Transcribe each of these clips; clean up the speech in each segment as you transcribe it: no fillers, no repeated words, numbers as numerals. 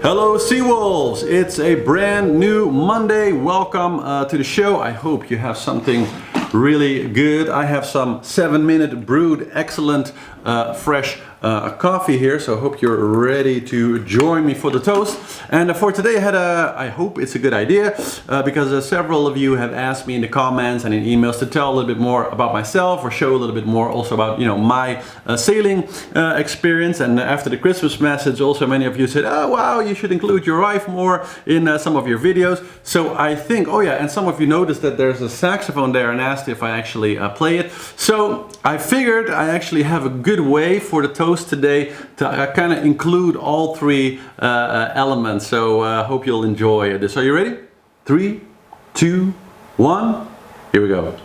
Hello Seawolves! It's a brand new Monday. Welcome to the show. I hope you have something really good. I have some 7-minute brewed, excellent, fresh coffee here. So I hope you're ready to join me for the toast. And for today I hope it's a good idea because several of you have asked me in the comments and in emails to tell a little bit more about myself or show a little bit more also about, you know, my sailing experience. And after the Christmas message also many of you said, oh wow, you should include your wife more in some of your videos. So I think, oh yeah, and some of you noticed that there's a saxophone there and asked if I actually play it. So I figured I actually have a good way for the toast today to kind of include all three elements. So I hope you'll enjoy this. Are you ready? 3, 2, 1. Here we go.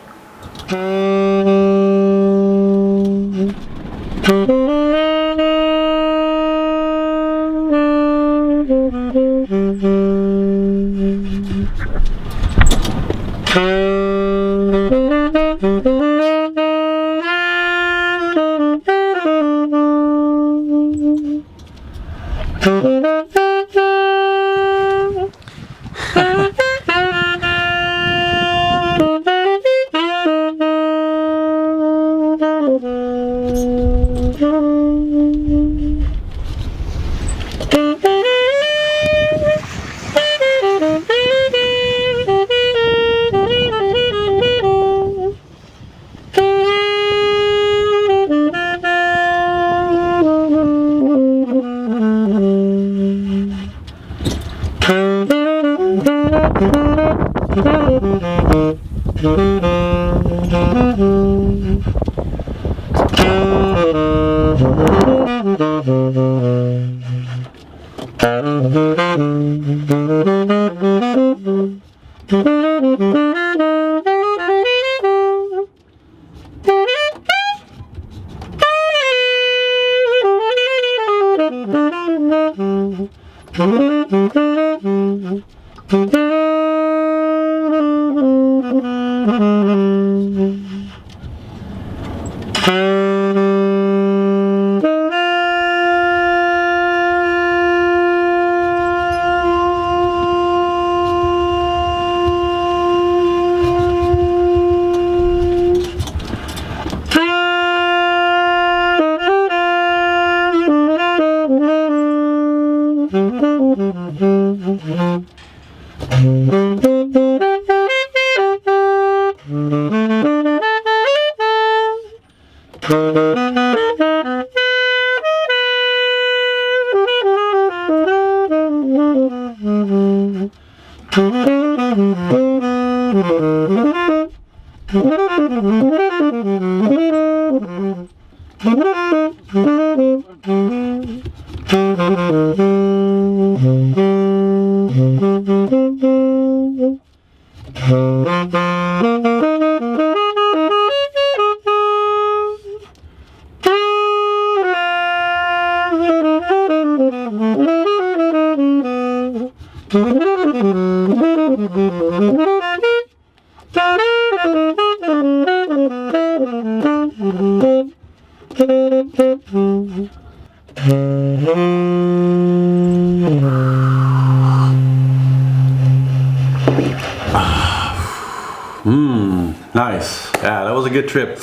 Nice. Yeah, that was a good trip.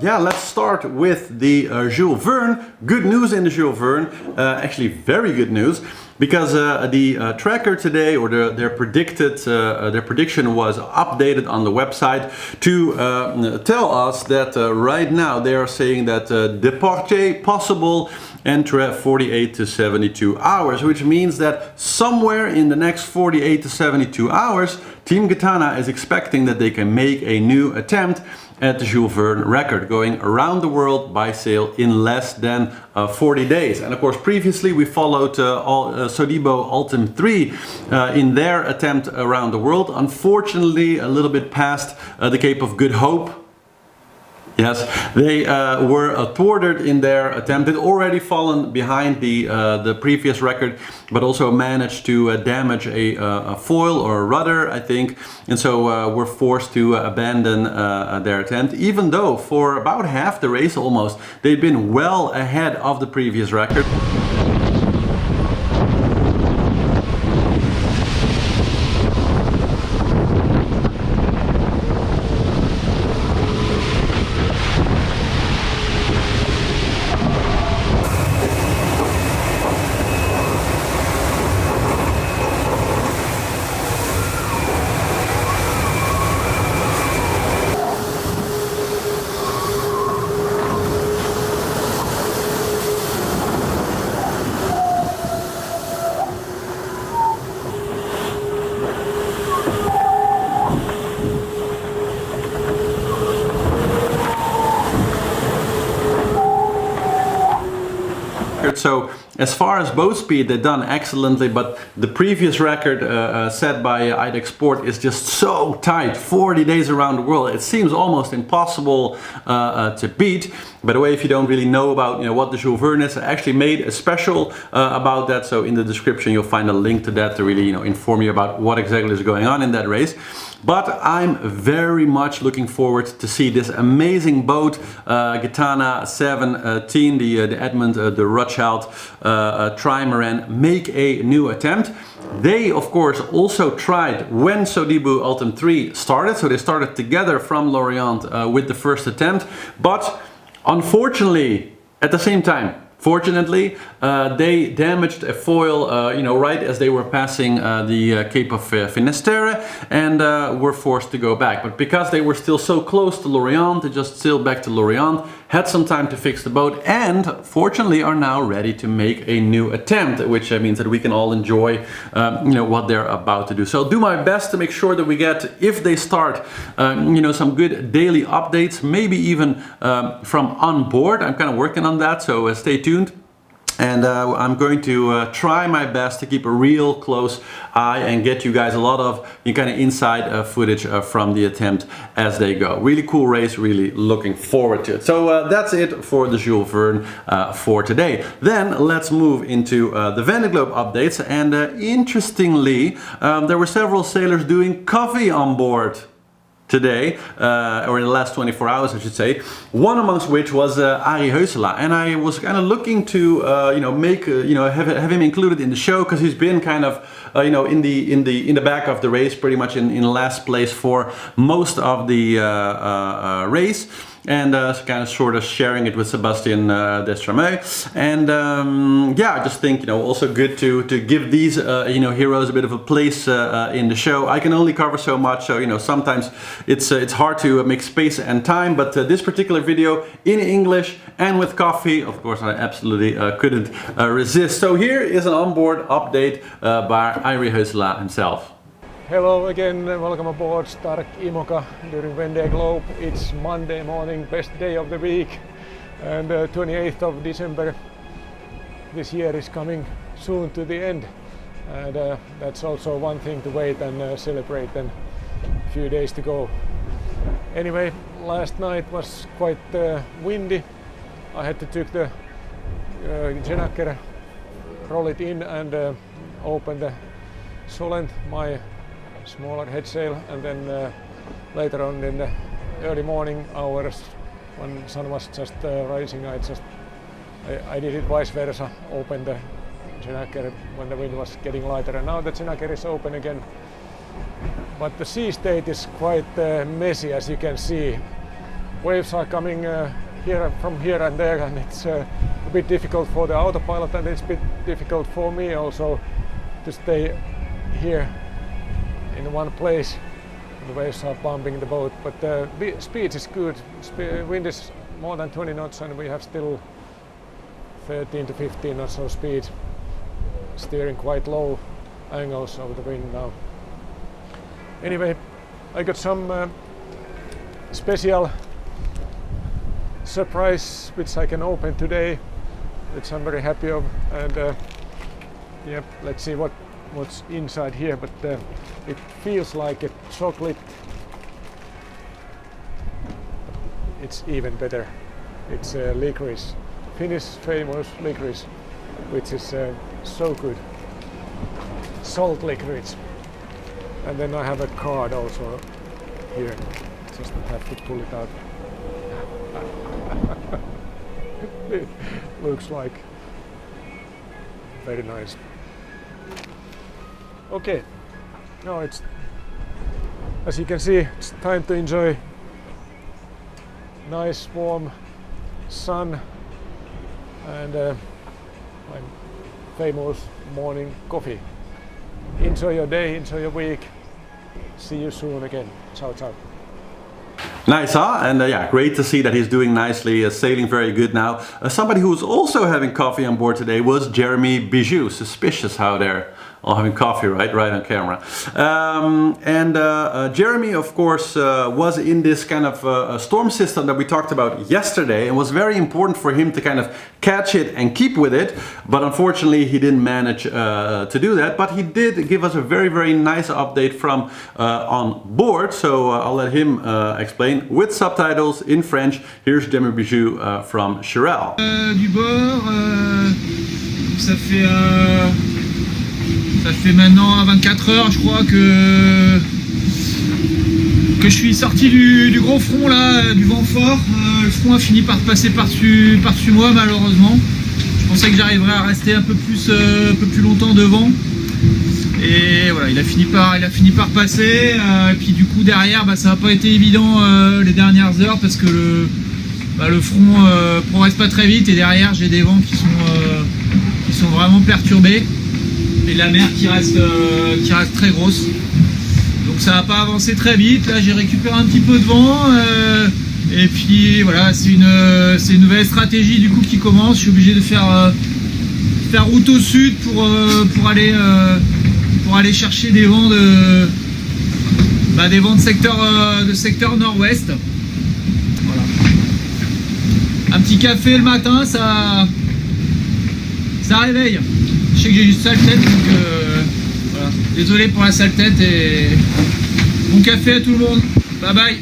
Yeah, let's start with the Jules Verne. Good news in the Jules Verne. Actually, very good news, because the tracker today, or their prediction was updated on the website to tell us that right now they are saying that departure possible entre 48 to 72 hours, which means that somewhere in the next 48 to 72 hours, Team Gitana is expecting that they can make a new attempt at the Jules Verne record, going around the world by sail in less than 40 days. And of course, previously we followed Sodibo Ultim 3 in their attempt around the world. Unfortunately, a little bit past the Cape of Good Hope. Yes, they were thwarted in their attempt. They'd already fallen behind the previous record, but also managed to damage a foil or a rudder, I think. And so were forced to abandon their attempt, even though for about half the race almost, they'd been well ahead of the previous record. So as far as boat speed, they've done excellently, but the previous record set by IDEX Sport is just so tight, 40 days around the world. It seems almost impossible to beat. By the way, if you don't really know about what the Jules Verne is, I actually made a special about that. So in the description you'll find a link to that to really inform you about what exactly is going on in that race. But I'm very much looking forward to see this amazing boat, Gitana 17, the Edmond the Rotchild trimaran, make a new attempt. They, of course, also tried when Sodibu Ultim 3 started. So they started together from Lorient with the first attempt. But unfortunately, at the same time, fortunately, they damaged a foil, right as they were passing the Cape of Finisterre, and were forced to go back. But because they were still so close to Lorient, they just sailed back to Lorient, had some time to fix the boat, and fortunately are now ready to make a new attempt, which means that we can all enjoy, what they're about to do. So I'll do my best to make sure that we get, if they start, some good daily updates, maybe even from on board. I'm kind of working on that, so stay tuned. And I'm going to try my best to keep a real close eye and get you guys a lot of kind of inside footage from the attempt as they go. Really cool race, really looking forward to it. So that's it for the Jules Verne for today. Then let's move into the Vendee Globe updates. And interestingly, there were several sailors doing coffee on board today, or in the last 24 hours, I should say. One amongst which was Beyou Huusela, and I was kind of looking to, have him included in the show, because he's been kind of, in the back of the race, pretty much in last place for most of the race. And kind of sort of sharing it with Sebastian Destremeux. And I just think also good to give these heroes a bit of a place in the show. I can only cover so much, so sometimes it's hard to make space and time. But this particular video in English and with coffee, of course, I absolutely couldn't resist. So here is an onboard update by Arie Huusela himself. Hello again, welcome aboard Stark Imoca during Vendee Globe. It's Monday morning, best day of the week, and 28th of December this year is coming soon to the end, and that's also one thing to wait and celebrate, and a few days to go. Anyway, last night was quite windy. I had to take the Genacker, roll it in and open the Solent, my smaller head sail, and then later on in the early morning hours when sun was just rising, I did it vice versa, opened the Genacker when the wind was getting lighter, and now the Genacker is open again. But the sea state is quite messy, as you can see. Waves are coming from here and there, and it's a bit difficult for the autopilot, and it's a bit difficult for me also to stay here in one place. The waves are bumping the boat, but the speed is good. Wind is more than 20 knots, and we have still 13 to 15 knots of speed, steering quite low angles of the wind now. Anyway, I got some special surprise which I can open today, which I'm very happy of, and let's see what's inside here, but it feels like a chocolate. It's even better. It's licorice, Finnish famous licorice, which is so good. Salt licorice. And then I have a card also here. Just have to pull it out. It looks like very nice. Okay, now it's, as you can see, it's time to enjoy nice warm sun and my famous morning coffee. Enjoy your day, enjoy your week. See you soon again. Ciao, ciao. Nice, huh? And great to see that he's doing nicely, sailing very good now. Somebody who's also having coffee on board today was Jeremy Beyou. Suspicious how they're while having coffee, right on camera. Jeremy, of course, was in this kind of storm system that we talked about yesterday, and was very important for him to kind of catch it and keep with it. But unfortunately, he didn't manage to do that. But he did give us a very nice update from on board. So I'll let him explain with subtitles in French. Here's Jeremy Beyou from Chirel. Du bord, ça fait maintenant 24 heures, je crois, que je suis sorti du gros front là, du vent fort. Le front a fini par passer par-dessus moi, malheureusement. Je pensais que j'arriverais à rester un peu plus longtemps devant. Et voilà, il a fini par passer. Et puis du coup derrière, ça n'a pas été évident les dernières heures parce que le front progresse pas très vite et derrière j'ai des vents qui sont vraiment perturbés et la mer qui reste très grosse. Donc ça n'a pas avancé très vite. Là j'ai récupéré un petit peu de vent et puis voilà, c'est une nouvelle stratégie du coup qui commence. Je suis obligé de faire route au sud pour aller chercher des vents de secteur nord-ouest. Voilà. Un petit café le matin, ça réveille. Je sais que j'ai une sale tête, donc voilà. Désolé pour la sale tête et bon café à tout le monde. Bye bye.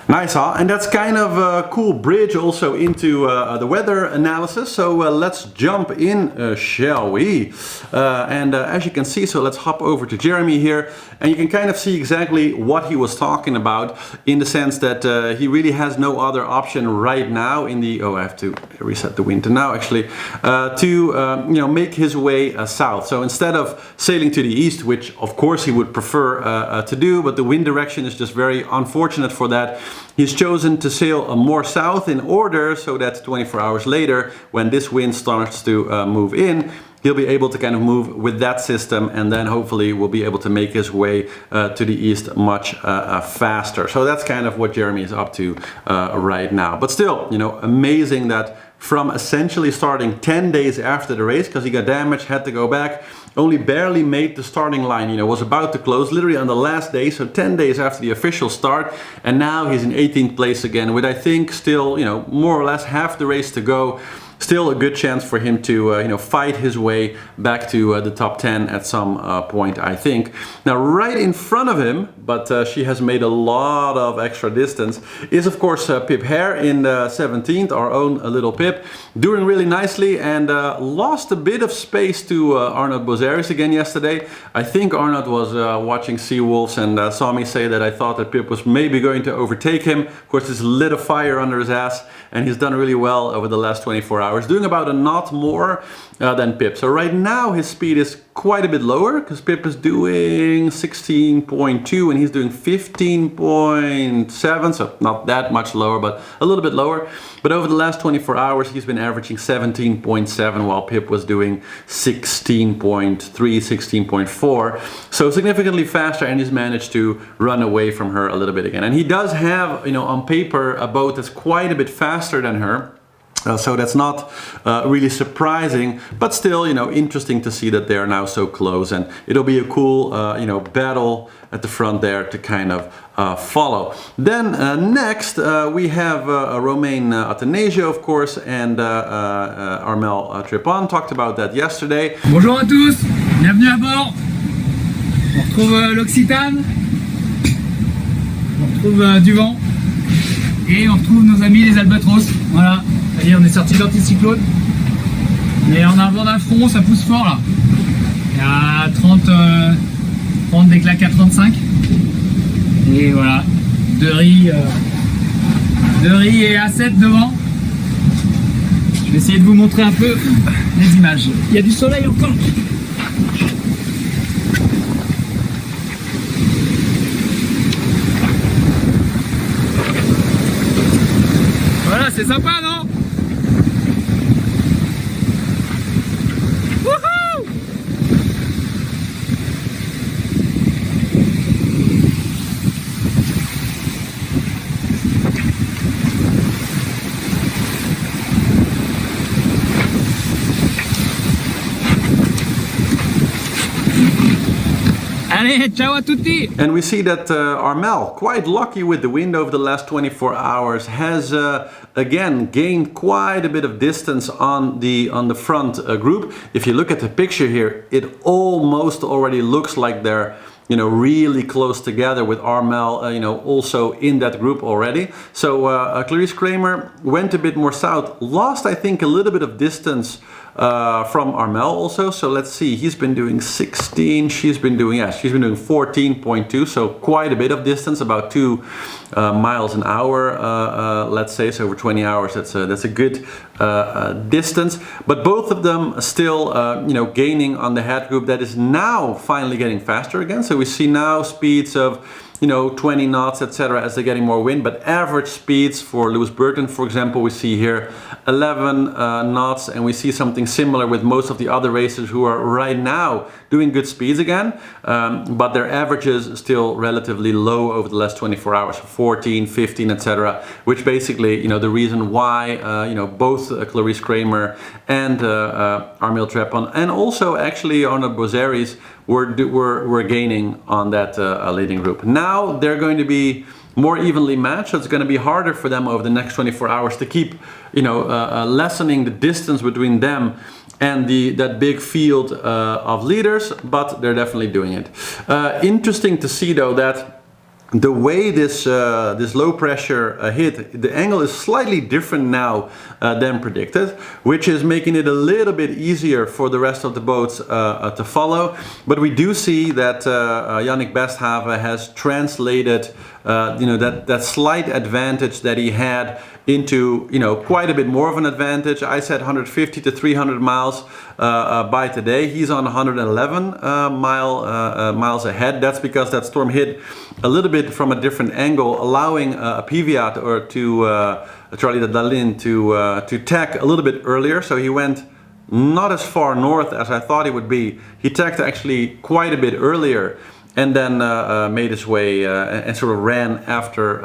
Nice, huh? And that's kind of a cool bridge also into the weather analysis. So let's jump in, shall we? As you can see, so let's hop over to Jeremy here. And you can kind of see exactly what he was talking about in the sense that he really has no other option right now in the... Oh, I have to reset the wind now, actually. To make his way south. So instead of sailing to the east, which of course he would prefer to do, but the wind direction is just very unfortunate for that. He's chosen to sail more south in order so that 24 hours later, when this wind starts to move in, he'll be able to kind of move with that system and then hopefully will be able to make his way to the east much faster. So that's kind of what Jeremy is up to right now. But still, amazing that from essentially starting 10 days after the race, because he got damaged, had to go back, only barely made the starting line, was about to close literally on the last day, so 10 days after the official start, and now he's in 18th place again with I think still, more or less half the race to go. Still a good chance for him to fight his way back to the top 10 at some point, I think. Now right in front of him, but she has made a lot of extra distance, is of course Pip Hare in 17th, our own little Pip, doing really nicely and lost a bit of space to Arnold Bozaris again yesterday. I think Arnold was watching Seawolves and saw me say that I thought that Pip was maybe going to overtake him. Of course, this lit a fire under his ass and he's done really well over the last 24 hours, doing about a knot more than Pip. So right now his speed is quite a bit lower because Pip is doing 16.2 and he's doing 15.7, so not that much lower, but a little bit lower. But over the last 24 hours he's been averaging 17.7 while Pip was doing 16.3, 16.4. So significantly faster, and he's managed to run away from her a little bit again. And he does have, on paper, a boat that's quite a bit faster than her. So that's not really surprising, but still, interesting to see that they're now so close, and it'll be a cool, battle at the front there to kind of follow. Then next we have Romain Athanasio, of course, and Armel Trépon. Talked about that yesterday. Bonjour à tous, bienvenue à bord. On retrouve l'Occitane, on retrouve du vent et on retrouve nos amis les Albatros. Voilà. C'est-à-dire on est sorti de l'anticyclone, mais en avant d'un front ça pousse fort là. Il y a 30 des claques à 35. Et voilà, deux riz et A7 devant. Je vais essayer de vous montrer un peu les images. Il y a du soleil encore. Voilà, c'est sympa, non? Allez, ciao a tutti! And we see that Armel, quite lucky with the wind over the last 24 hours, has again gained quite a bit of distance on the front group. If you look at the picture here, it almost already looks like they're really close together, with Armel also in that group already. So Clarice Kramer went a bit more south, lost I think a little bit of distance from Armel also. So let's see, he's been doing 16, she's been doing 14.2, so quite a bit of distance, about 2 miles an hour, let's say. So over 20 hours, that's a good distance. But both of them still gaining on the head group that is now finally getting faster again. So we see now speeds of 20 knots, etc., as they're getting more wind. But average speeds for Lewis Burton, for example, we see here 11 knots, and we see something similar with most of the other racers who are right now doing good speeds again, but their averages still relatively low over the last 24 hours, 14, 15, etc., which basically, the reason why, both Clarice Kramer and Armel Trepon, and also actually Arnaud Bozeris were gaining on that leading group. Now they're going to be more evenly matched, so it's going to be harder for them over the next 24 hours to keep, lessening the distance between them and that big field of leaders, but they're definitely doing it. Interesting to see though that the way this low pressure hit, the angle is slightly different now than predicted, which is making it a little bit easier for the rest of the boats to follow. But we do see that Yannick Besthave has translated that slight advantage that he had into quite a bit more of an advantage. I said 150 to 300 miles by today. He's on 111 miles ahead. That's because that storm hit a little bit from a different angle, allowing Piviat or to Charlie de Dalin to tack a little bit earlier. So he went not as far north as I thought he would be. He tacked actually quite a bit earlier, and then made his way and sort of ran after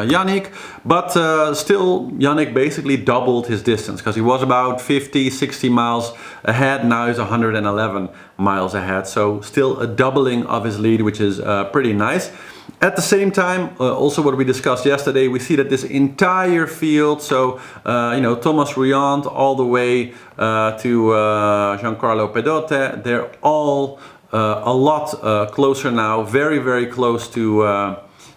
Yannick. But still, Yannick basically doubled his distance, because he was about 50, 60 miles ahead. Now he's 111 miles ahead. So still a doubling of his lead, which is pretty nice. At the same time, also what we discussed yesterday, we see that this entire field, so Thomas Rouillant all the way to Giancarlo Pedote, they're all a lot closer now, very, very close to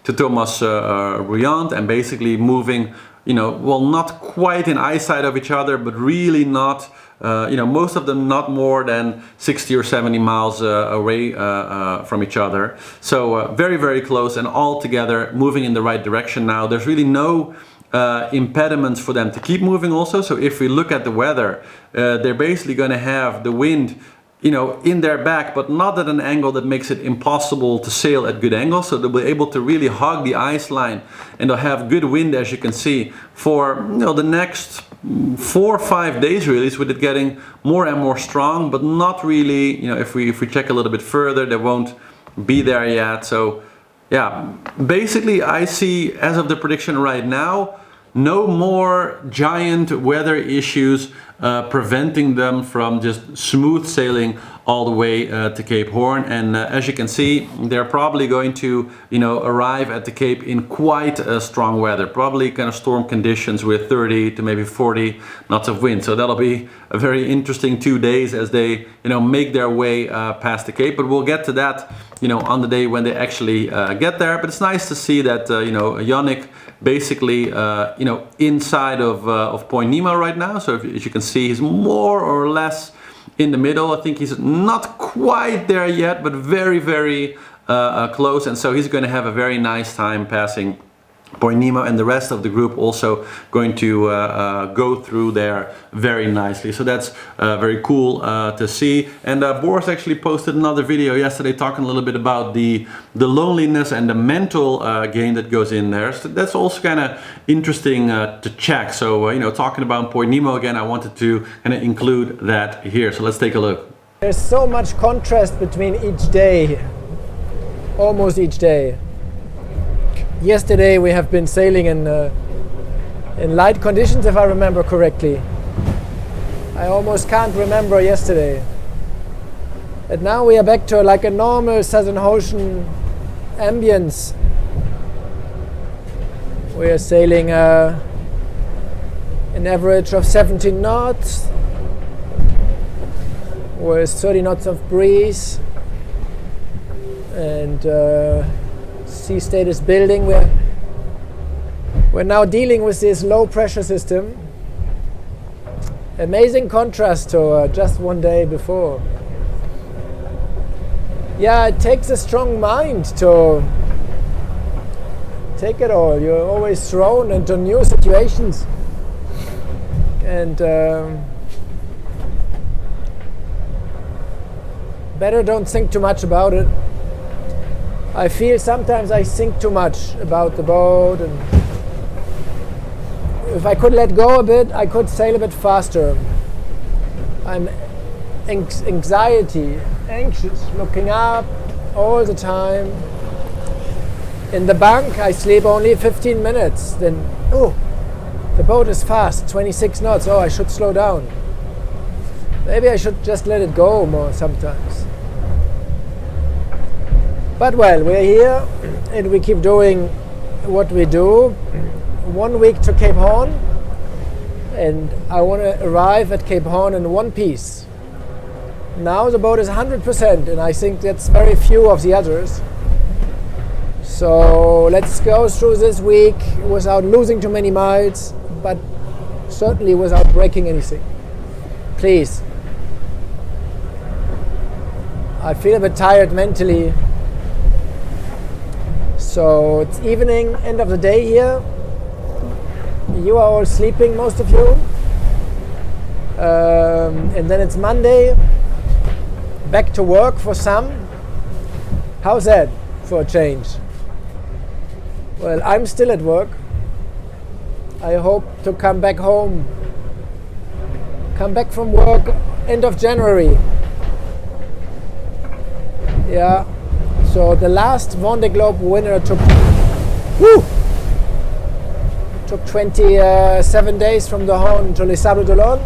Thomas Rouillant, and basically moving, well, not quite in eyesight of each other, but really not, most of them not more than 60 or 70 miles away from each other. So very, very close, and all together moving in the right direction now. There's really no impediments for them to keep moving also. So if we look at the weather, they're basically going to have the wind in their back, but not at an angle that makes it impossible to sail at good angles. So they'll be able to really hug the ice line, and they'll have good wind, as you can see, for the next 4 or 5 days really, with it getting more and more strong, but not really, if we check a little bit further, they won't be there yet. So yeah, basically I see, as of the prediction right now, no more giant weather issues preventing them from just smooth sailing all the way to Cape Hoorn. And as you can see, they're probably going to arrive at the Cape in quite strong weather, probably kind of storm conditions with 30 to maybe 40 knots of wind. So that'll be a very interesting 2 days as they make their way past the Cape. But we'll get to that on the day when they actually get there. But it's nice to see that Yannick basically inside of Point Nemo right now. So as you can see, he's more or less in the middle. I think he's not quite there yet, but very, very close. And so he's going to have a very nice time passing Point Nemo, and the rest of the group also going to go through there very nicely. So that's very cool to see. And Boris actually posted another video yesterday talking a little bit about the loneliness and the mental game that goes in there. So that's also kind of interesting to check. So talking about Point Nemo again, I wanted to kind of include that here. So let's take a look. There's so much contrast between each day, almost each day. Yesterday we have been sailing in light conditions, if I remember correctly. I almost can't remember yesterday. And now we are back to like a normal Southern Ocean ambience. We are sailing an average of 17 knots with 30 knots of breeze, and sea state is building. We're now dealing with this low pressure system. Amazing contrast to just one day before. Yeah, it takes a strong mind to take it all. You're always thrown into new situations, and better don't think too much about it. I feel sometimes I think too much about the boat, and if I could let go a bit, I could sail a bit faster. I'm anxious, looking up all the time. In the bunk, I sleep only 15 minutes. Then, oh, the boat is fast, 26 knots. Oh, I should slow down. Maybe I should just let it go more sometimes. But well, we're here and we keep doing what we do. 1 week to Cape Hoorn, and I want to arrive at Cape Hoorn in one piece. Now the boat is 100%, and I think that's very few of the others. So let's go through this week without losing too many miles, but certainly without breaking anything. Please. I feel a bit tired mentally. So it's evening, end of the day here. You are all sleeping, most of you. And then it's Monday. Back to work for some. How's that for a change? Well, I'm still at work. I hope to come back home. Come back from work end of January. Yeah. So the last Vendee Globe winner took 27 days from the Hoorn to Les Sables d'Olonne.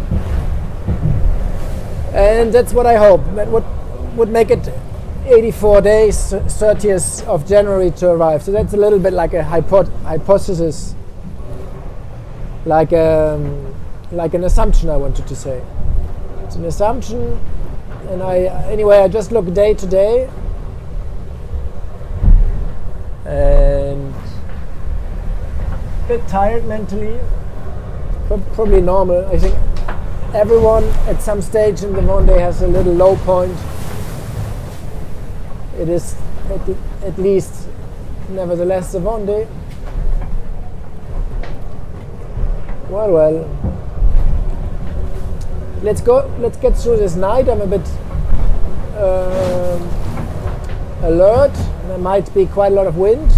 And that's what I hope. That would make it 84 days, 30th of January to arrive. So that's a little bit like a hypothesis, like an assumption, I wanted to say. It's an assumption, and I just look day to day, and a bit tired mentally, probably normal. I think everyone at some stage in the Vendee has a little low point. It is at least, nevertheless, the Vendee. Well. Let's get through this night. I'm a bit alert. There might be quite a lot of wind.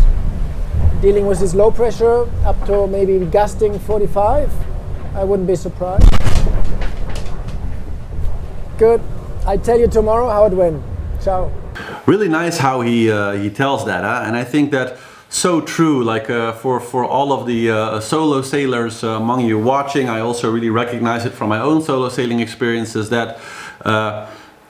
Dealing with this low pressure up to maybe gusting 45. I wouldn't be surprised. Good. I tell you tomorrow how it went. Ciao. Really nice how he tells that, huh? And I think that so true. Like for all of the solo sailors among you watching, I also really recognize it from my own solo sailing experiences that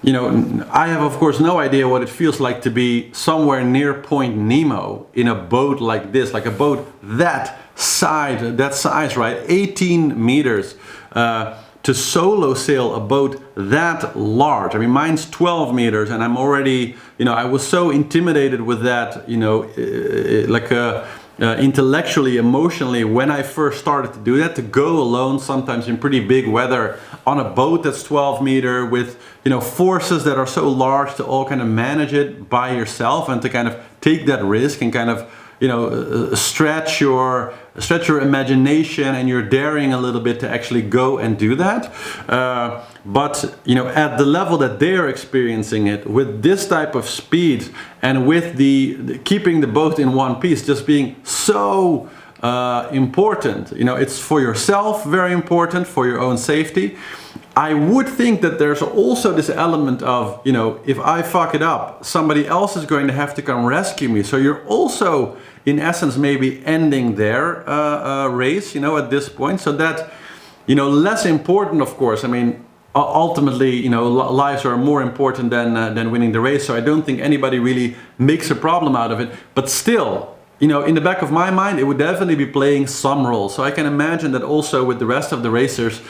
you know, I have of course no idea what it feels like to be somewhere near Point Nemo in a boat like this, like a boat that size, right? 18 meters. To solo sail a boat that large. I mean, mine's 12 meters and I'm already, you know, I was so intimidated with that, you know, intellectually, emotionally, when I first started to do that, to go alone, sometimes in pretty big weather, on a boat that's 12 meter with, you know, forces that are so large to all kind of manage it by yourself and to kind of take that risk and kind of, you know, stretch your imagination and your daring a little bit to actually go and do that. But you know, at the level that they are experiencing it, with this type of speed and with the keeping the boat in one piece just being so important, you know, it's for yourself very important, for your own safety. I would think that there's also this element of, you know, if I fuck it up, somebody else is going to have to come rescue me. So you're also, in essence, maybe ending their race, you know, at this point. So that, you know, less important, of course. I mean, ultimately, you know, lives are more important than winning the race. So I don't think anybody really makes a problem out of it. But still, you know, in the back of my mind, it would definitely be playing some role. So I can imagine that also with the rest of the racers,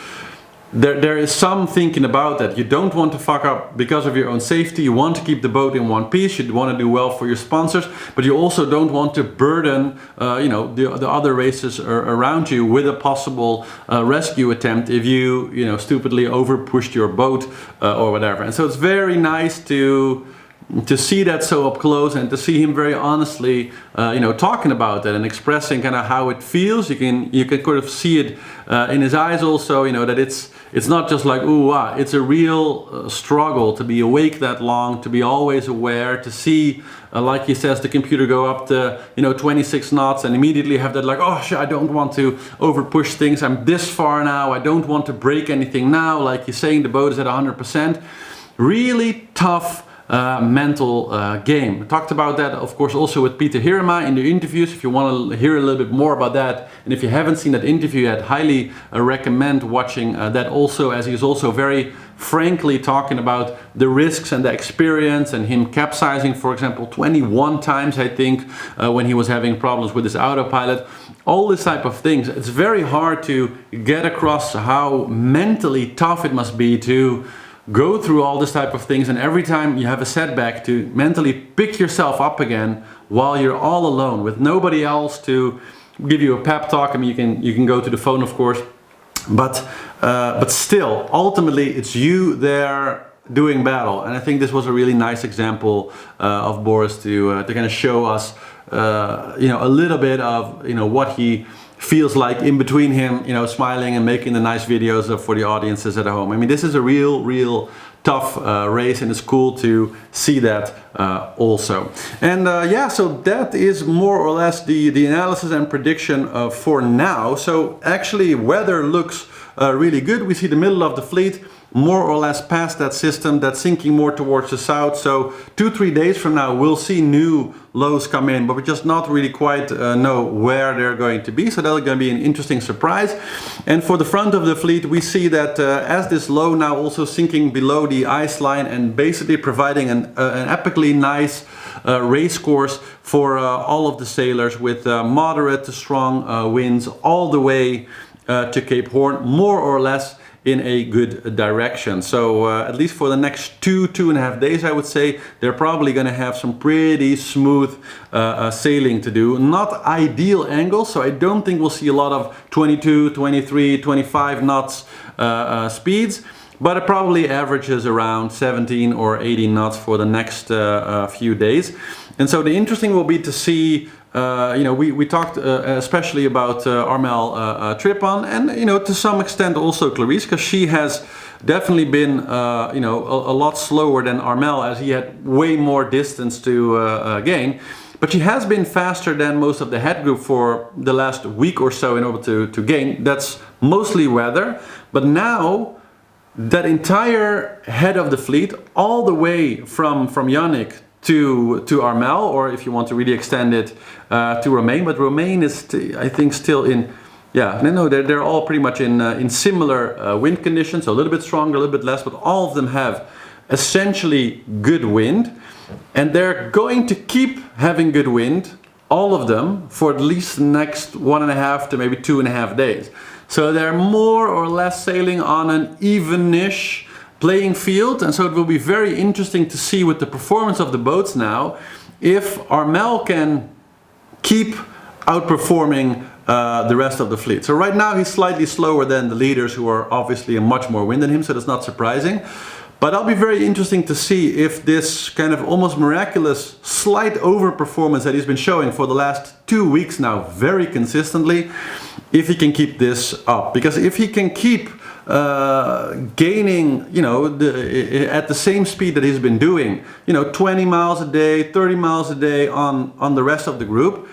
there is some thinking about that. You don't want to fuck up because of your own safety. You want to keep the boat in one piece. You want to do well for your sponsors, but you also don't want to burden, you know, the other racers around you with a possible rescue attempt if you know, stupidly over pushed your boat or whatever. And so it's very nice to see that so up close and to see him very honestly, you know, talking about that and expressing kind of how it feels. You can kind of see it in his eyes also, you know, that it's not just like ooh ah, it's a real struggle to be awake that long, to be always aware, to see like he says, the computer go up to, you know, 26 knots and immediately have that like, oh shit, I don't want to over push things, I'm this far now, I don't want to break anything now, like he's saying the boat is at 100%. Really tough mental game. I talked about that, of course, also with Peter Hirema in the interviews. If you want to hear a little bit more about that, and if you haven't seen that interview yet, highly recommend watching that also, as he's also very frankly talking about the risks and the experience and him capsizing, for example, 21 times, I think, when he was having problems with his autopilot. All this type of things. It's very hard to get across how mentally tough it must be to go through all this type of things, and every time you have a setback to mentally pick yourself up again while you're all alone with nobody else to give you a pep talk. I mean, you can go to the phone, of course, but still, ultimately, it's you there doing battle. And I think this was a really nice example of Boris to kind of show us, you know, a little bit of, you know, what he feels like in between him, you know, smiling and making the nice videos for the audiences at home. I mean, this is a real tough race, and it's cool to see that also. And yeah, so that is more or less the analysis and prediction for now. So actually, weather looks really good. We see the middle of the fleet more or less past that system that's sinking more towards the south. So 2-3 days from now we'll see new lows come in, but we just not really quite know where they're going to be. So that's going to be an interesting surprise. And for the front of the fleet, we see that as this low now also sinking below the ice line and basically providing an epically nice race course for all of the sailors with moderate to strong winds all the way to Cape Hoorn, more or less in a good direction. So at least for the next 2.5 days, I would say they're probably going to have some pretty smooth sailing to do. Not ideal angles, so I don't think we'll see a lot of 22, 23, 25 knots speeds, but it probably averages around 17 or 18 knots for the next few days. And so the interesting will be to see, you know, we talked especially about Armel Tripon, and, you know, to some extent also Clarice, because she has definitely been, you know, a lot slower than Armel, as he had way more distance to gain. But she has been faster than most of the head group for the last week or so in order to gain. That's mostly weather. But now, that entire head of the fleet, all the way from Yannick to Armel, or if you want to really extend it to Romain, but Romain is I think still in, yeah, no, they're all pretty much in similar wind conditions, so a little bit stronger, a little bit less, but all of them have essentially good wind, and they're going to keep having good wind, all of them, for at least the next 1.5 to maybe 2.5 days. So they're more or less sailing on an even-ish playing field, and so it will be very interesting to see with the performance of the boats now if Armel can keep outperforming the rest of the fleet. So right now he's slightly slower than the leaders, who are obviously in much more wind than him, so that's not surprising. But it'll be very interesting to see if this kind of almost miraculous slight overperformance that he's been showing for the last 2 weeks now very consistently, if he can keep this up. Because if he can keep gaining, you know, at the same speed that he's been doing, you know, 20 miles a day, 30 miles a day on the rest of the group,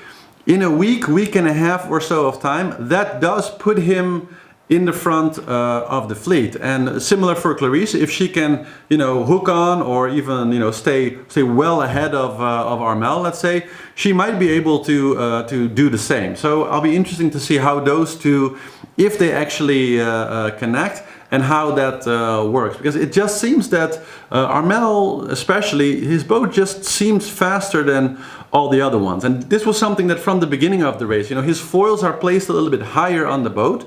in a week and a half or so of time, that does put him in the front of the fleet. And similar for Clarice, if she can, you know, hook on or even, you know, stay well ahead of Armel, let's say, she might be able to do the same. So I'll be interesting to see how those two, if they actually connect, and how that works, because it just seems that Armel, especially, his boat just seems faster than all the other ones. And this was something that from the beginning of the race, you know, his foils are placed a little bit higher on the boat,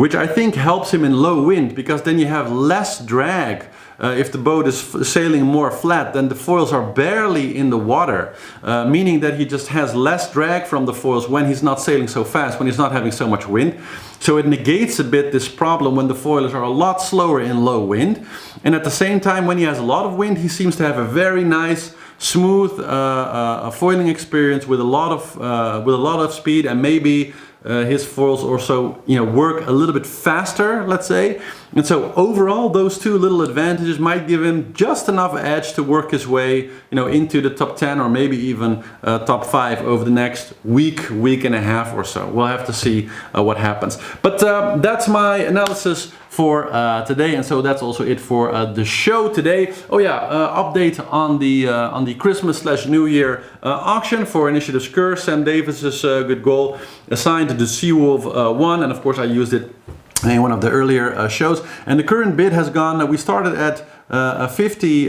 which I think helps him in low wind, because then you have less drag. If the boat is sailing more flat, then the foils are barely in the water, meaning that he just has less drag from the foils when he's not sailing so fast, when he's not having so much wind. So it negates a bit this problem when the foils are a lot slower in low wind. And at the same time, when he has a lot of wind, he seems to have a very nice, smooth foiling experience with a lot of speed, and maybe his foils also, you know, work a little bit faster, let's say. And so overall, those two little advantages might give him just enough edge to work his way, you know, into the top 10 or maybe even top 5 over the next week and a half or so. We'll have to see what happens. But that's my analysis for today, and so that's also it for the show today. Oh yeah, update on the Christmas/New Year auction for Initiative Cur. Sam Davis's good goal assigned to the Seawolf 1, and of course I used it in one of the earlier shows. And the current bid has gone. We started at 50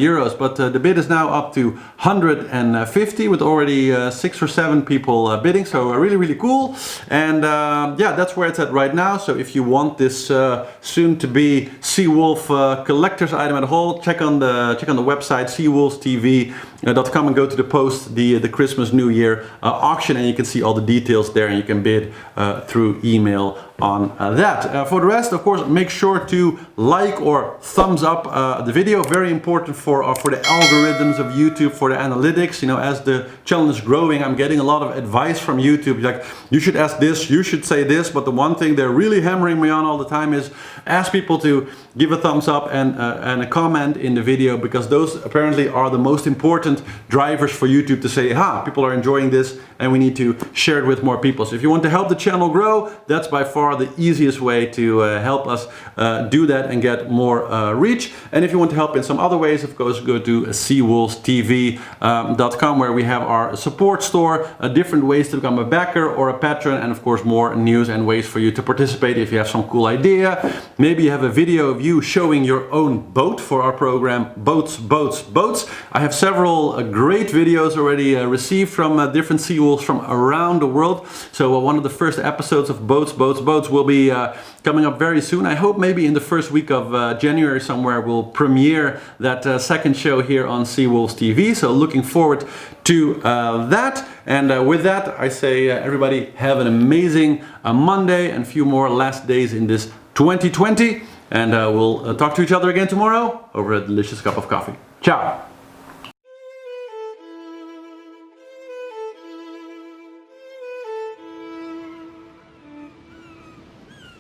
euros, but the bid is now up to 150 with already 6 or 7 people bidding, so really cool. And yeah, that's where it's at right now. So if you want this soon to be Seawolf collector's item at all, check on the website seawolvestv.com and go to the post, the Christmas New Year auction, and you can see all the details there, and you can bid through email on that. For the rest, of course, make sure to like or thumbs up the video. Very important for the algorithms of YouTube, for the analytics. You know, as the channel is growing, I'm getting a lot of advice from YouTube, like, you should ask this, you should say this. But the one thing they're really hammering me on all the time is ask people to give a thumbs up and a comment in the video, because those apparently are the most important drivers for YouTube to say, people are enjoying this and we need to share it with more people. So if you want to help the channel grow, that's by far the easiest way to help us do that and get more reach. And if you want to help in some other ways, of course, go to seawolvestv.com, where we have our support store, different ways to become a backer or a patron, and of course more news and ways for you to participate if you have some cool idea. Maybe you have a video of you showing your own boat for our program, Boats. I have several great videos already received from different Seawolves from around the world. So one of the first episodes of Boats will be coming up very soon. I hope maybe in the first week of January somewhere we'll premiere that second show here on Seawolves TV. So looking forward to that. And with that, I say everybody have an amazing Monday and a few more last days in this 2020. And we'll talk to each other again tomorrow over a delicious cup of coffee. Ciao!